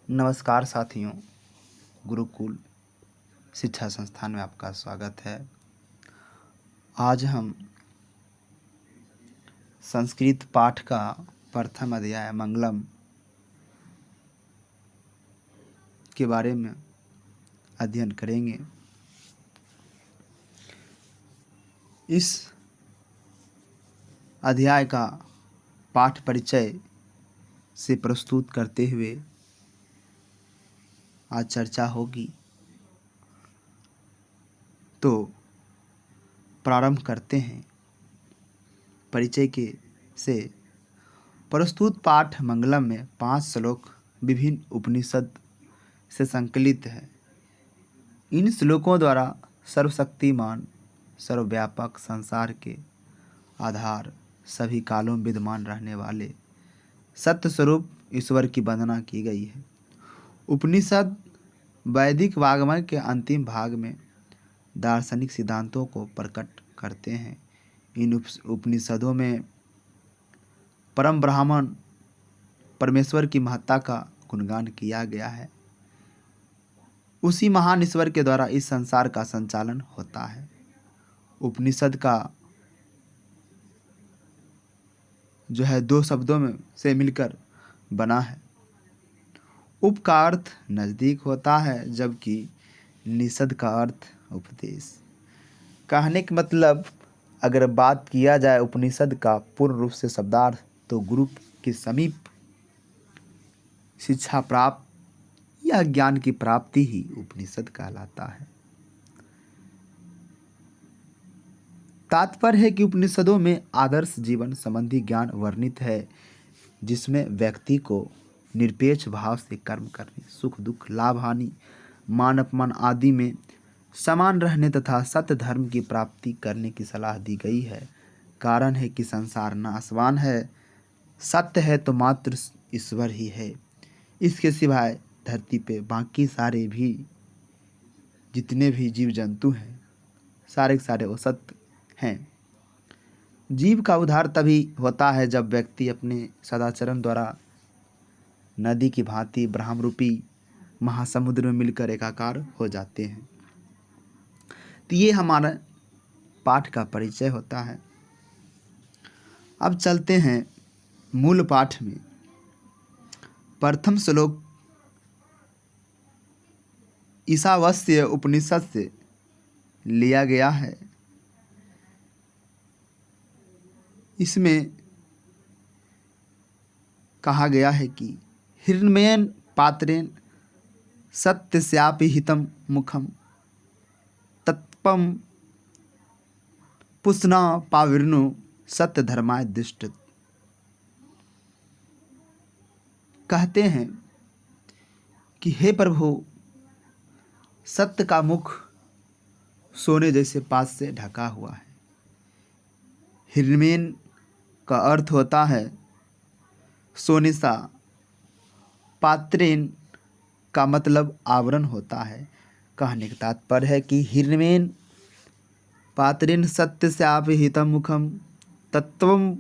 नमस्कार साथियों, गुरुकुल शिक्षा संस्थान में आपका स्वागत है। आज हम संस्कृत पाठ का प्रथम अध्याय मंगलम के बारे में अध्ययन करेंगे। इस अध्याय का पाठ परिचय से प्रस्तुत करते हुए आज चर्चा होगी, तो प्रारंभ करते हैं। परिचय के से प्रस्तुत पाठ मंगलम में 5 श्लोक विभिन्न उपनिषद से संकलित है। इन श्लोकों द्वारा सर्वशक्तिमान सर्वव्यापक संसार के आधार सभी कालों में विद्यमान रहने वाले सत्य स्वरूप ईश्वर की वंदना की गई है। उपनिषद वैदिक वाङ्मय के अंतिम भाग में दार्शनिक सिद्धांतों को प्रकट करते हैं। इन उपनिषदों में परम ब्राह्मण परमेश्वर की महत्ता का गुणगान किया गया है। उसी महान ईश्वर के द्वारा इस संसार का संचालन होता है। उपनिषद का जो है 2 शब्दों में से मिलकर बना है। उप का अर्थ नज़दीक होता है, जबकि निषद का अर्थ उपदेश। कहने का मतलब, अगर बात किया जाए उपनिषद का पूर्ण रूप से शब्दार्थ, तो गुरु के समीप शिक्षा प्राप्त या ज्ञान की प्राप्ति ही उपनिषद कहलाता है। तात्पर्य है कि उपनिषदों में आदर्श जीवन संबंधी ज्ञान वर्णित है, जिसमें व्यक्ति को निरपेक्ष भाव से कर्म करने, सुख दुख, लाभ हानि, मान अपमान आदि में समान रहने तथा सत्य धर्म की प्राप्ति करने की सलाह दी गई है। कारण है कि संसार नाशवान है, सत्य है तो मात्र ईश्वर ही है। इसके सिवाय धरती पे बाकी सारे भी जितने भी जीव जंतु हैं, सारे के सारे असत्य हैं। जीव का उद्धार तभी होता है जब व्यक्ति अपने सदाचरण द्वारा नदी की भांति ब्रह्म रूपी महासमुद्र में मिलकर एकाकार हो जाते हैं। तो ये हमारा पाठ का परिचय होता है। अब चलते हैं मूल पाठ में। प्रथम श्लोक ईशावास्य उपनिषद से लिया गया है। इसमें कहा गया है कि हिरण्मयेन पात्रेण सत्यस्यापि हितं मुखं तत्पं पुष्णा पाविर्नु सत्य धर्माय दिष्ट। कहते हैं कि हे प्रभु, सत्य का मुख सोने जैसे पात से ढका हुआ है। हिरण्मयेन का अर्थ होता है सोने सा, पात्रेण का मतलब आवरण होता है। कहने का तात्पर्य है कि हिरण्मयेन पात्रेण सत्यस्यापि हितं मुखं तत्त्वं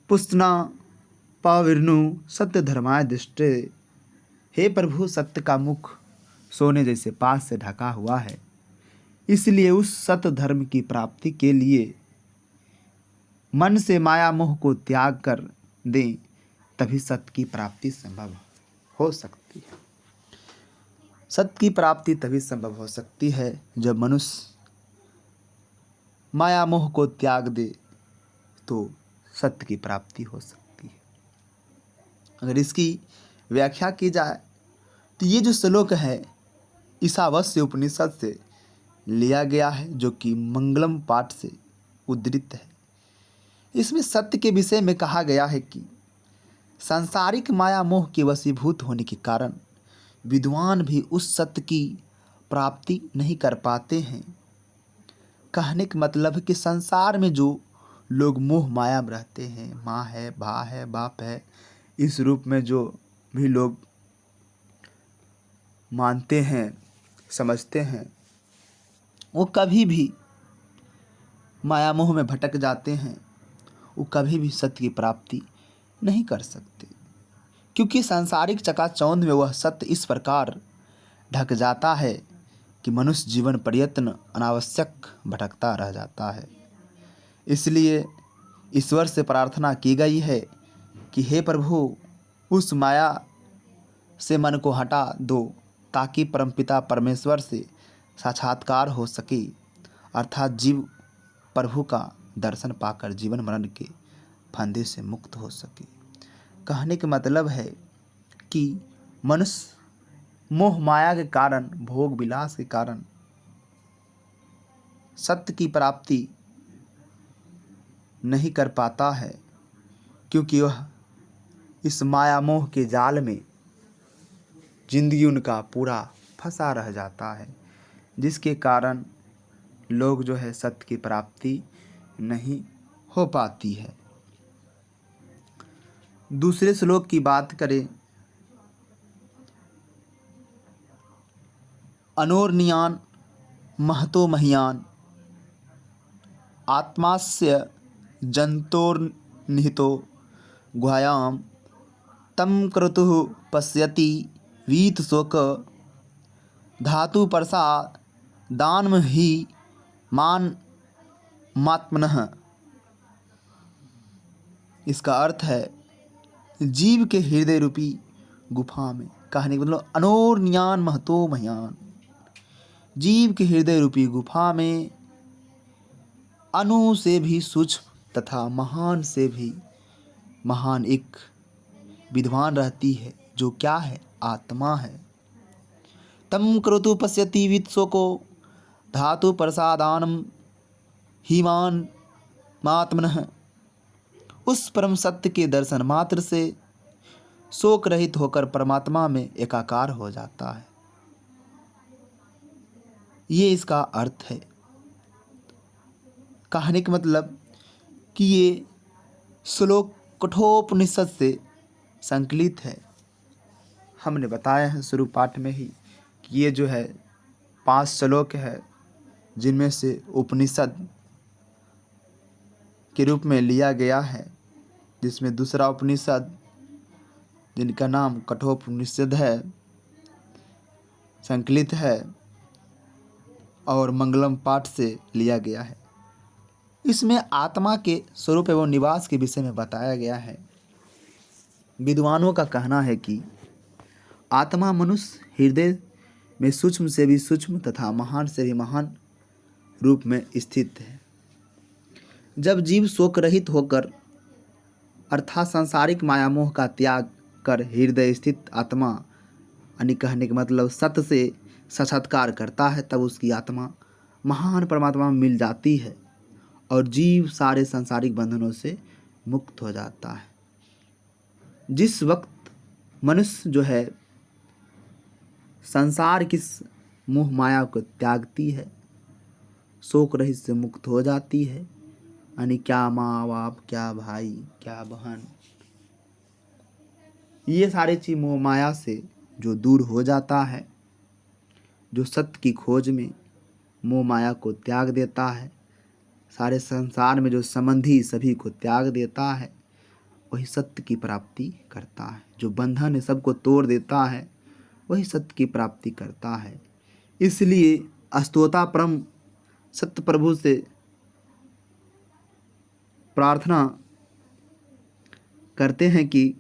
पुष्णा पाविर्नु सत्य धर्माय दिष्टे। हे प्रभु, सत्य का मुख सोने जैसे पात से ढका हुआ है, इसलिए उस सत्य धर्म की प्राप्ति के लिए मन से माया मोह को त्याग कर दें, तभी सत्य की प्राप्ति संभव हो सकती है। सत्य की प्राप्ति तभी संभव हो सकती है जब मनुष्य माया मोह को त्याग दे, तो सत्य की प्राप्ति हो सकती है। अगर इसकी व्याख्या की जाए तो ये जो श्लोक है ईशावास्य उपनिषद से लिया गया है, जो कि मंगलम पाठ से उद्धृत है। इसमें सत्य के विषय में कहा गया है कि सांसारिक माया मोह के वशीभूत होने के कारण विद्वान भी उस सत्य की प्राप्ति नहीं कर पाते हैं। कहने का मतलब है कि संसार में जो लोग मोह माया में रहते हैं, माँ है, भा है, बाप है, इस रूप में जो भी लोग मानते हैं, समझते हैं, वो कभी भी माया मोह में भटक जाते हैं। वो कभी भी सत्य की प्राप्ति नहीं कर सकते, क्योंकि सांसारिक चकाचौंध में वह सत्य इस प्रकार ढक जाता है कि मनुष्य जीवन प्रयत्न अनावश्यक भटकता रह जाता है। इसलिए ईश्वर से प्रार्थना की गई है कि हे प्रभु, उस माया से मन को हटा दो ताकि परमपिता परमेश्वर से साक्षात्कार हो सके, अर्थात जीव प्रभु का दर्शन पाकर जीवन मरण के फंदे से मुक्त हो सके। कहने का मतलब है कि मनुष्य मोह माया के कारण, भोग विलास के कारण सत्य की प्राप्ति नहीं कर पाता है, क्योंकि वह इस माया मोह के जाल में जिंदगी उनका पूरा फंसा रह जाता है, जिसके कारण लोग जो है सत्य की प्राप्ति नहीं हो पाती है। दूसरे श्लोक की बात करें, अनोर्नियान महतो मह्यान आत्मास्य जंतोर्निहितो गुहायां तम क्रतुः पश्यति वीत शोक धातु परसा दानम ही मान मात्मनः। इसका अर्थ है जीव के हृदय रूपी गुफा में, कहने का मतलब अनोर्नियान महतो मह्यान, जीव के हृदय रूपी गुफा में अणु से भी सूक्ष्म तथा महान से भी महान एक विद्वान रहती है, जो क्या है? आत्मा है। तम क्रतु पश्यति वित्सोको धातु प्रसादानम हीमान मात्मनः। उस परम सत्य के दर्शन मात्र से शोक रहित होकर परमात्मा में एकाकार हो जाता है। ये इसका अर्थ है। कहने का मतलब कि ये श्लोक कठोपनिषद से संकलित है। हमने बताया है शुरू पाठ में ही कि ये जो है 5 श्लोक है, जिनमें से उपनिषद के रूप में लिया गया है, जिसमें दूसरा उपनिषद जिनका नाम कठोपनिषद है संकलित है और मंगलम पाठ से लिया गया है। इसमें आत्मा के स्वरूप एवं निवास के विषय में बताया गया है। विद्वानों का कहना है कि आत्मा मनुष्य हृदय में सूक्ष्म से भी सूक्ष्म तथा महान से भी महान रूप में स्थित है। जब जीव शोक रहित होकर अर्थात सांसारिक माया मोह का त्याग कर हृदय स्थित आत्मा, यानी कहने का मतलब सत्य से साक्षात्कार करता है, तब उसकी आत्मा महान परमात्मा में मिल जाती है और जीव सारे सांसारिक बंधनों से मुक्त हो जाता है। जिस वक्त मनुष्य जो है संसार की मोह माया को त्यागती है, शोक रहित से मुक्त हो जाती है, यानी क्या माँ बाप, क्या भाई, क्या बहन, ये सारी चीज मोह माया से जो दूर हो जाता है, जो सत्य की खोज में मोह माया को त्याग देता है, सारे संसार में जो संबंधी सभी को त्याग देता है, वही सत्य की प्राप्ति करता है। जो बंधन है सबको तोड़ देता है, वही सत्य की प्राप्ति करता है। इसलिए स्तोता परम सत्य प्रभु से प्रार्थना करते हैं कि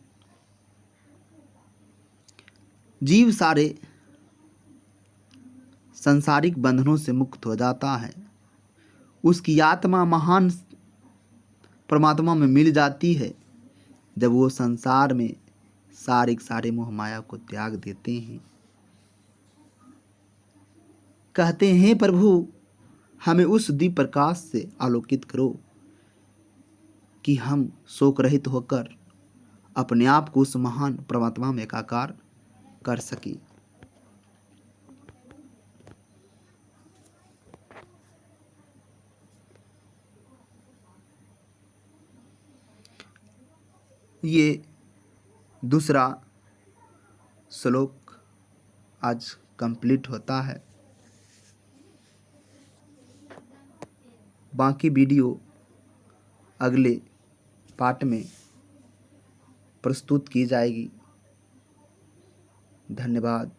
जीव सारे सांसारिक बंधनों से मुक्त हो जाता है, उसकी आत्मा महान परमात्मा में मिल जाती है जब वो संसार में सारे मोह माया को त्याग देते हैं। कहते हैं प्रभु, हमें उस दीप प्रकाश से आलोकित करो कि हम शोक रहित होकर अपने आप को उस महान परमात्मा में एकाकार कर सके। ये दूसरा श्लोक आज कंप्लीट होता है। बाकी वीडियो अगले पार्ट में प्रस्तुत की जाएगी। धन्यवाद।